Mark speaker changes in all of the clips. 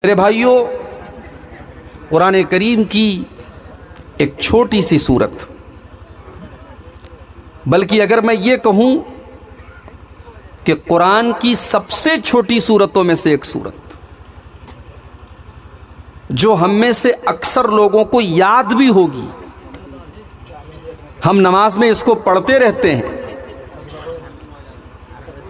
Speaker 1: मेरे भाइयों, कुरान करीम की एक छोटी सी सूरत, बल्कि अगर मैं ये कहूं कि कुरान की सबसे छोटी सूरतों में से एक सूरत, जो हम में से अक्सर लोगों को याद भी होगी, हम नमाज में इसको पढ़ते रहते हैं,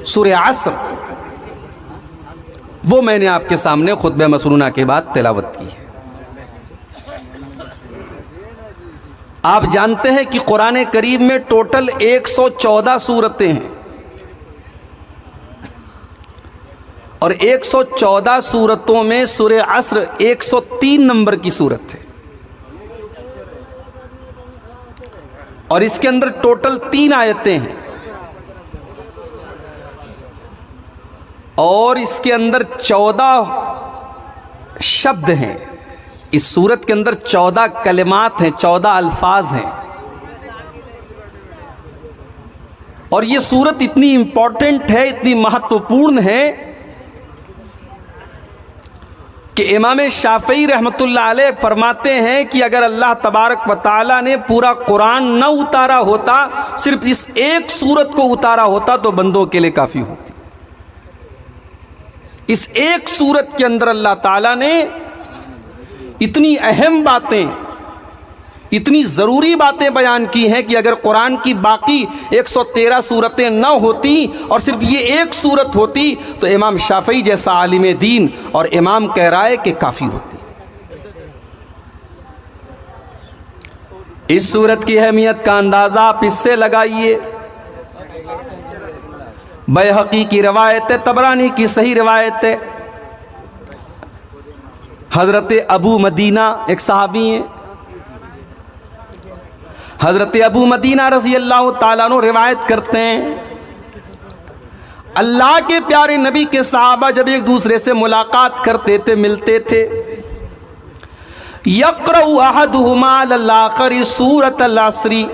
Speaker 1: सूरह असर, वो मैंने आपके सामने खुतबे मसरूना के बाद तिलावत की है। आप जानते हैं कि कुरान करीम में टोटल 114 सूरतें हैं और 114 सूरतों में सूरह असर 103 नंबर की सूरत है और इसके अंदर टोटल 3 आयतें हैं और इसके अंदर 14 शब्द हैं। इस सूरत के अंदर 14 कलिमात हैं, 14 अल्फाज हैं। और ये सूरत इतनी इंपॉर्टेंट है, इतनी महत्वपूर्ण है कि इमाम शाफई रहमतुल्लाह अलैह फरमाते हैं कि अगर अल्लाह तबारक व तआला ने पूरा कुरान न उतारा होता, सिर्फ इस एक सूरत को उतारा होता तो बंदों के लिए काफी होती। इस एक सूरत के अंदर अल्लाह ताला ने इतनी अहम बातें, इतनी ज़रूरी बातें बयान की हैं कि अगर कुरान की बाकी 113 सूरतें न होती और सिर्फ ये एक सूरत होती तो इमाम शाफई जैसा आलिम दीन और इमाम कह रहा है कि काफ़ी होती। इस सूरत की अहमियत का अंदाज़ा आप इससे लगाइए, बैहक़ी की रवायत है, तबरानी की सही रवायत है, हज़रत अबू मदीना एक सहाबी हैं, हज़रत अबू मदीना रज़ी अल्लाह ताला अन्हु रिवायत करते हैं, अल्लाह के प्यारे नबी के सहाबा जब एक दूसरे से मुलाकात करते थे, मिलते थे, यक़रउ अहदुहुमा अल आख़िर सूरत अल असरी,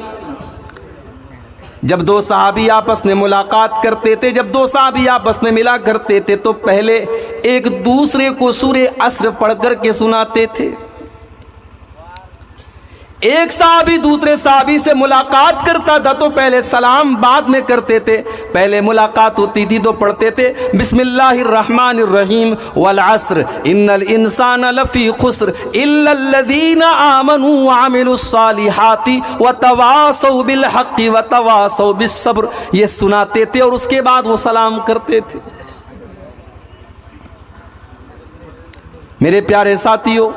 Speaker 1: जब दो सहाबी आपस में मुलाकात करते थे, जब दो सहाबी आपस में मिला करते थे तो पहले एक दूसरे को सूरह असर पढ़ कर के सुनाते थे। एक सहाबी दूसरे सहाबी से मुलाकात करता था तो पहले सलाम बाद में करते थे, पहले मुलाकात होती थी तो पढ़ते थे बिस्मिल्लाहिर्रहमानिर्रहीम वल अस्र इन्नल इंसाना लफी खुस्र इल्लल्लज़ीना आमनू व अमिलुस्सालिहाति व तवासौ बिल हक़्क़ि व तवासौ बिस्सब्र, ये सुनाते थे और उसके बाद वो सलाम करते थे। मेरे प्यारे साथियों,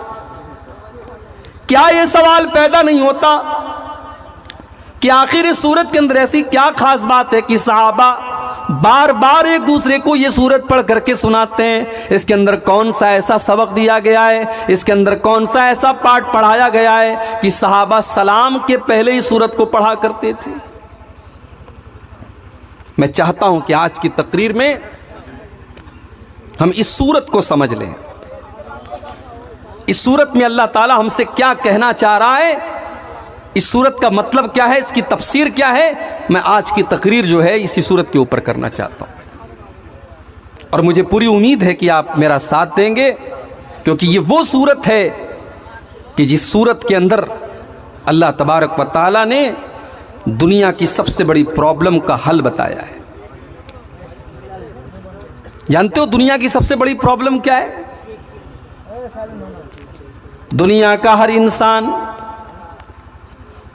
Speaker 1: क्या ये सवाल पैदा नहीं होता कि आखिर इस सूरत के अंदर ऐसी क्या खास बात है कि सहाबा बार बार एक दूसरे को ये सूरत पढ़ करके सुनाते हैं? इसके अंदर कौन सा ऐसा सबक दिया गया है, इसके अंदर कौन सा ऐसा पाठ पढ़ाया गया है कि सहाबा सलाम के पहले ही सूरत को पढ़ा करते थे? मैं चाहता हूं कि आज की तकरीर में हम इस सूरत को समझ लें। इस सूरत में अल्लाह ताला हमसे क्या कहना चाह रहा है, इस सूरत का मतलब क्या है, इसकी तफसीर क्या है, मैं आज की तकरीर जो है इसी सूरत के ऊपर करना चाहता हूं और मुझे पूरी उम्मीद है कि आप मेरा साथ देंगे, क्योंकि ये वो सूरत है कि जिस सूरत के अंदर अल्लाह तबारक व तआला ने दुनिया की सबसे बड़ी प्रॉब्लम का हल बताया है। जानते हो दुनिया की सबसे बड़ी प्रॉब्लम क्या है? दुनिया का हर इंसान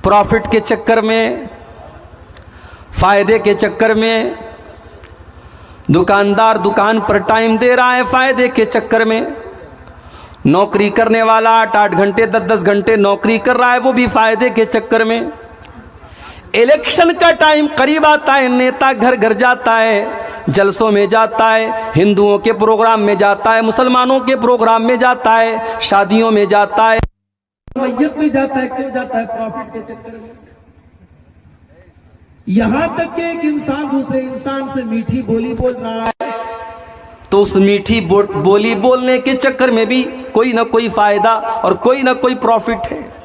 Speaker 1: प्रॉफिट के चक्कर में, फायदे के चक्कर में, दुकानदार दुकान पर टाइम दे रहा है फायदे के चक्कर में, नौकरी करने वाला 8-8 घंटे 10-10 घंटे नौकरी कर रहा है वो भी फायदे के चक्कर में, इलेक्शन का टाइम करीब आता है, नेता घर घर जाता है, जलसों में जाता है, हिंदुओं के प्रोग्राम में जाता है, मुसलमानों के प्रोग्राम में जाता है, शादियों में जाता है, मैयत में जाता है, क्यों जाता है? प्रॉफिट के चक्कर में। यहां तक कि एक इंसान दूसरे इंसान से मीठी बोली बोल रहा है तो उस मीठी बोली बोलने के चक्कर में भी कोई ना कोई फायदा और कोई ना कोई प्रॉफिट है।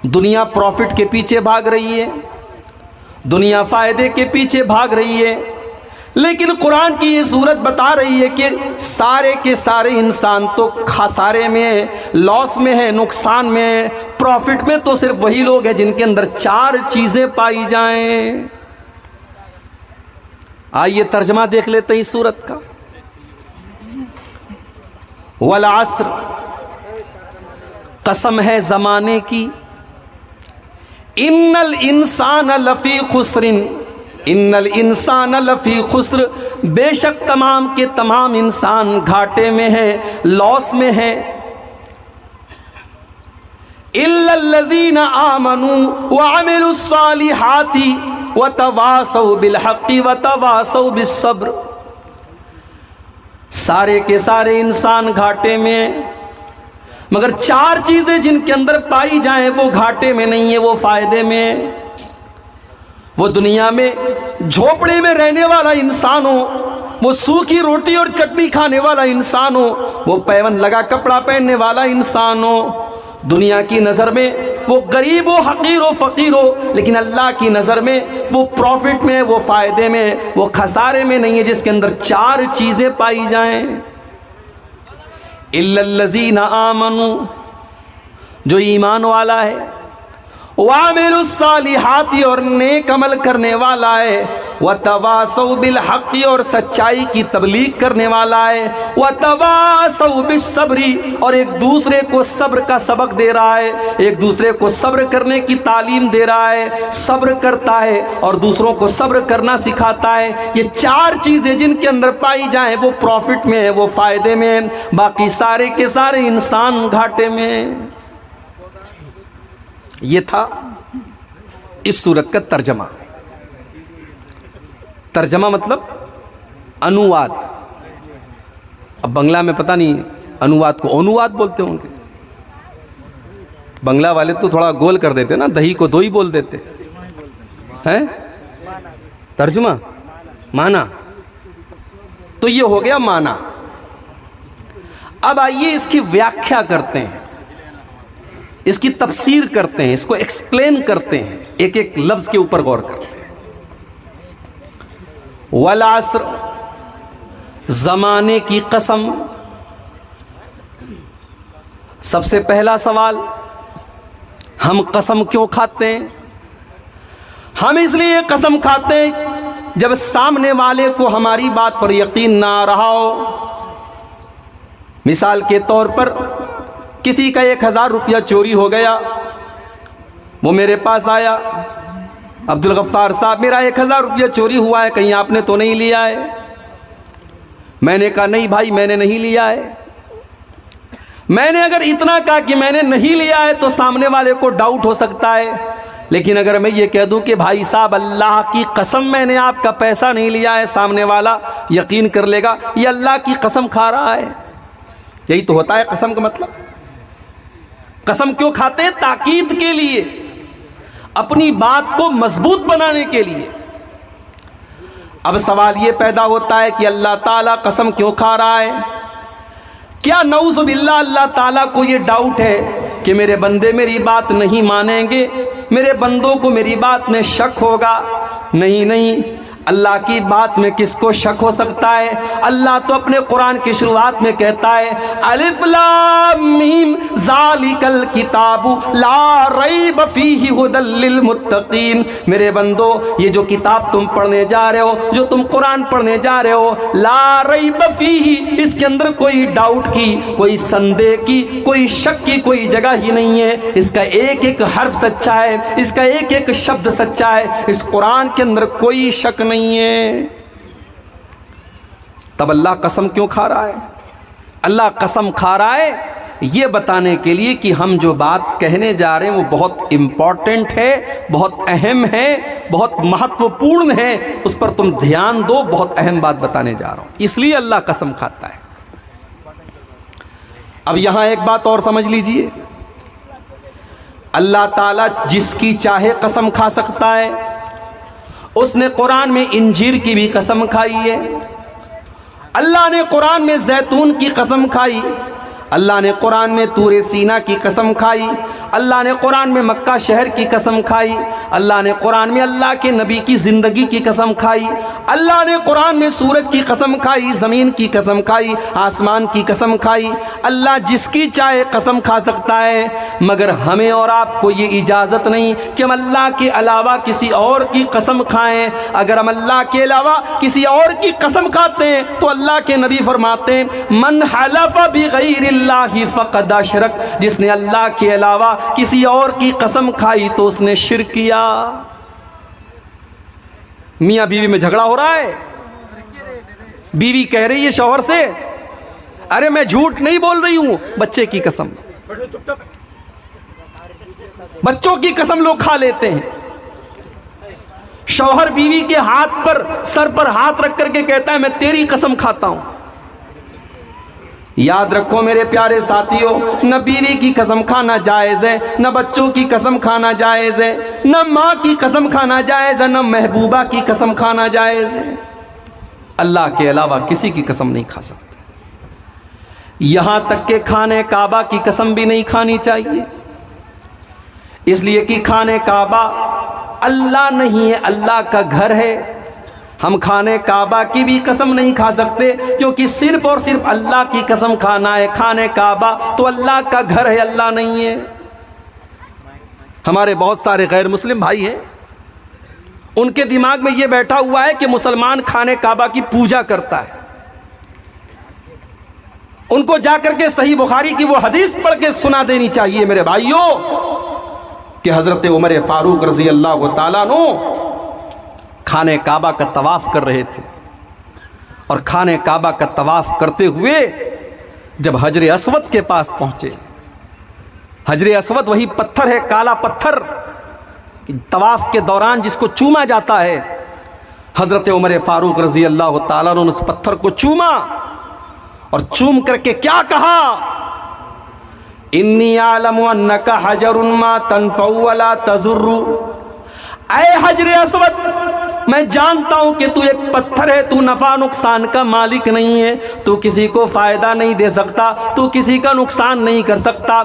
Speaker 1: दुनिया प्रॉफिट के पीछे भाग रही है, दुनिया फायदे के पीछे भाग रही है, लेकिन कुरान की ये सूरत बता रही है कि सारे के सारे इंसान तो खसारे में, लॉस में है, नुकसान में है। प्रॉफिट में तो सिर्फ वही लोग हैं जिनके अंदर 4 चीजें पाई जाएं। आइए तर्जमा देख लेते हैं इस सूरत का। वल अस्र, कसम है जमाने की। इन्नल इंसान लफी खुस्रिन, इन्नल इंसान लफी खुस्र, बेशक तमाम के तमाम इंसान घाटे में है, लॉस में है। इल्लल्लज़ीना आमनू व अमिलुस्सालिहाति व तवासौ बिलहक़्क़ि व तवासौ बिस्सब्र। सारे के सारे इंसान घाटे में हैं, मगर 4 चीजें जिनके अंदर पाई जाएं वो घाटे में नहीं है, वो फायदे में है। वो दुनिया में झोपड़े में रहने वाला इंसान हो, वो सूखी रोटी और चटनी खाने वाला इंसान हो, वो पैवन लगा कपड़ा पहनने वाला इंसान हो, दुनिया की नज़र में वो गरीब हो, हकीर हो, फ़कीर हो, लेकिन अल्लाह की नज़र में वो प्रॉफिट में, वो फ़ायदे में, वो खसारे में नहीं है, जिसके अंदर 4 चीज़ें पाई जाएं। इल्लल्लज़ीना आमनू, जो ईमान वाला है, वामिलुस्सालिहाति, और नेक अमल करने वाला है, व तवासौ बिलहक़्क़ि, और सच्चाई की तबलीग करने वाला है, व तवासौ बिस्सब्री, और एक दूसरे को सब्र का सबक दे रहा है, एक दूसरे को सब्र करने की तालीम दे रहा है, सब्र करता है और दूसरों को सब्र करना सिखाता है। ये 4 चीज़ें जिनके अंदर पाई जाएं वो प्रॉफिट में है, वो फ़ायदे में है, बाकी सारे के सारे इंसान घाटे में। ये था इस सूरत का तर्जमा। तर्जमा मतलब अनुवाद। अब बंगला में पता नहीं अनुवाद को अनुवाद बोलते होंगे। बंगला वाले तो थोड़ा गोल कर देते ना, दही को दोही बोल देते हैं। तर्जुमा माना, तो ये हो गया माना। अब आइए इसकी व्याख्या करते हैं, इसकी तफसीर करते हैं, इसको एक्सप्लेन करते हैं, एक एक लफ्ज के ऊपर गौर करते हैं। वल अस्र, जमाने की कसम। सबसे पहला सवाल, हम कसम क्यों खाते हैं? हम इसलिए कसम खाते हैं जब सामने वाले को हमारी बात पर यकीन ना रहा हो। मिसाल के तौर पर किसी का 1000 रुपया चोरी हो गया, वो मेरे पास आया, अब्दुल गफ्फार साहब मेरा 1000 रुपया चोरी हुआ है, कहीं आपने तो नहीं लिया है? मैंने कहा नहीं भाई मैंने नहीं लिया है। मैंने अगर इतना कहा कि मैंने नहीं लिया है तो सामने वाले को डाउट हो सकता है, लेकिन अगर मैं ये कह दूं कि भाई साहब अल्लाह की कसम मैंने आपका पैसा नहीं लिया है, सामने वाला यकीन कर लेगा ये अल्लाह की कसम खा रहा है। यही तो होता है कसम का मतलब। कसम क्यों खाते हैं? ताकीद के लिए, अपनी बात को मजबूत बनाने के लिए। अब सवाल ये पैदा होता है कि अल्लाह ताला कसम क्यों खा रहा है? क्या नऊज़ बिल्लाह अल्लाह ताला को ये डाउट है कि मेरे बंदे मेरी बात नहीं मानेंगे, मेरे बंदों को मेरी बात में शक होगा? नहीं नहीं, अल्लाह की बात में किसको शक हो सकता है? अल्लाह तो अपने कुरान की शुरुआत में कहता है अलिफ लाम मीम ज़ालिकल किताबु ला रैब फीहि हुदल लिल मुत्तकीन। मेरे बंदो ये जो किताब तुम पढ़ने जा रहे हो, जो तुम कुरान पढ़ने जा रहे हो, ला रैब फीहि, इसके अंदर कोई डाउट की, कोई संदेह की, कोई शक की कोई जगह ही नहीं है। इसका एक एक हर्फ सच्चा है, इसका एक एक शब्द सच्चा है, इस कुरान के अंदर कोई शक नहीं है। तब अल्लाह कसम क्यों खा रहा है? अल्लाह कसम खा रहा है ये बताने के लिए कि हम जो बात कहने जा रहे हैं वो बहुत इंपॉर्टेंट है, बहुत अहम है, बहुत महत्वपूर्ण है, उस पर तुम ध्यान दो। बहुत अहम बात बताने जा रहा हूं, इसलिए अल्लाह कसम खाता है। अब यहां एक बात और समझ लीजिए, अल्लाह ताला जिसकी चाहे कसम खा सकता है। उसने कुरान में इंजीर की भी कसम खाई है, अल्लाह ने कुरान में जैतून की कसम खाई, अल्लाह ने कुरान में तूरे सीना की कसम खाई, अल्लाह ने कुरान में मक्का शहर की कसम खाई, अल्लाह ने कुरान में अल्लाह के नबी की ज़िंदगी की कसम खाई, अल्लाह ने कुरान में सूरज की कसम खाई, ज़मीन की कसम खाई, आसमान की कसम खाई। अल्लाह जिसकी चाहे कसम खा सकता है, मगर हमें और आपको ये इजाज़त नहीं कि हम अल्लाह के अलावा किसी और की कसम खाएं। अगर हम अल्लाह के अलावा किसी और की कसम खाते हैं तो अल्लाह के नबी फरमाते हैं मन हलफ़ बिग़ैरिल्लाहि फ़क़द अशरक, जिसने अल्लाह के अलावा किसी और की कसम खाई तो उसने शिर्क किया। मियाँ बीवी में झगड़ा हो रहा है, बीवी कह रही है शौहर से अरे मैं झूठ नहीं बोल रही हूं, बच्चे की कसम, बच्चों की कसम लोग खा लेते हैं। शौहर बीवी के हाथ पर, सर पर हाथ रख करके कहता है मैं तेरी कसम खाता हूं। याद रखो मेरे प्यारे साथियों, न बीवी की कसम खाना जायज़ है, न बच्चों की कसम खाना जायज़ है, न माँ की कसम खाना जायज़ है, न महबूबा की कसम खाना जायज़ है। अल्लाह के अलावा किसी की कसम नहीं खा सकते। यहां तक के खाने काबा की कसम भी नहीं खानी चाहिए, इसलिए कि खाने काबा अल्लाह नहीं है, अल्लाह का घर है। हम खाने काबा की भी कसम नहीं खा सकते, क्योंकि सिर्फ और सिर्फ अल्लाह की कसम खाना है। खाने काबा तो अल्लाह का घर है, अल्लाह नहीं है। हमारे बहुत सारे गैर मुस्लिम भाई हैं, उनके दिमाग में यह बैठा हुआ है कि मुसलमान खाने काबा की पूजा करता है। उनको जाकर के सही बुखारी की वो हदीस पढ़ के सुना देनी चाहिए मेरे भाइयों कि हजरत उमर फारूक रजी अल्लाह ताला नो खाने काबा का तवाफ कर रहे थे, और खाने काबा का तवाफ करते हुए जब हजर अस्वद के पास पहुंचे, हजर अस्वद वही पत्थर है, काला पत्थर, तवाफ के दौरान जिसको चूमा जाता है। हजरत उमर फारूक रजी अल्लाह ताला ने उस पत्थर को चूमा और चूम करके क्या कहा, इन्नी आलमु अन्नका हजरुन मा तनफउ वला तजुर्रु। ऐ हजर अस्वद, मैं जानता हूं कि तू एक पत्थर है, तू नफा नुकसान का मालिक नहीं है, तू किसी को फायदा नहीं दे सकता, तू किसी का नुकसान नहीं कर सकता।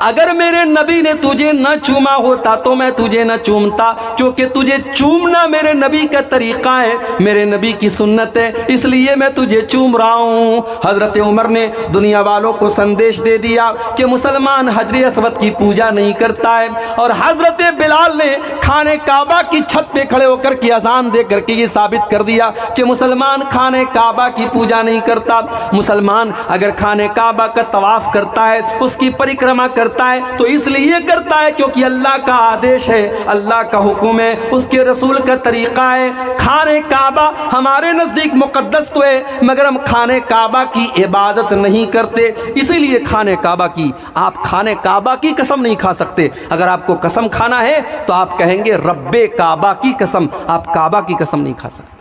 Speaker 1: अगर मेरे नबी ने तुझे न चूमा होता तो मैं तुझे न चूमता, क्योंकि तुझे चूमना मेरे नबी का तरीका है, मेरे नबी की सुन्नत है, इसलिए मैं तुझे चूम रहा हूं। हजरत उमर ने दुनिया वालों को संदेश दे दिया कि मुसलमान हजर अस्वद की पूजा नहीं करता है, और हजरत बिलाल ने खाने काबा की छत पे खड़े होकर की अजान दे करके ये साबित कर दिया कि मुसलमान खाने काबा की पूजा नहीं करता। मुसलमान अगर खाने काबा का तवाफ करता है, उसकी परिक्रमा करता है, तो इसलिए करता है क्योंकि अल्लाह का आदेश है, अल्लाह का हुक्म है, उसके रसूल का तरीका है। खाने काबा हमारे नजदीक मुकद्दस तो है, मगर हम खाने काबा की इबादत नहीं करते, इसीलिए खाने काबा की, आप खाने काबा की कसम नहीं खा सकते। अगर आपको कसम खाना है तो आप कहेंगे रब्बे काबा की कसम, आप काबा की कसम नहीं खा सकते।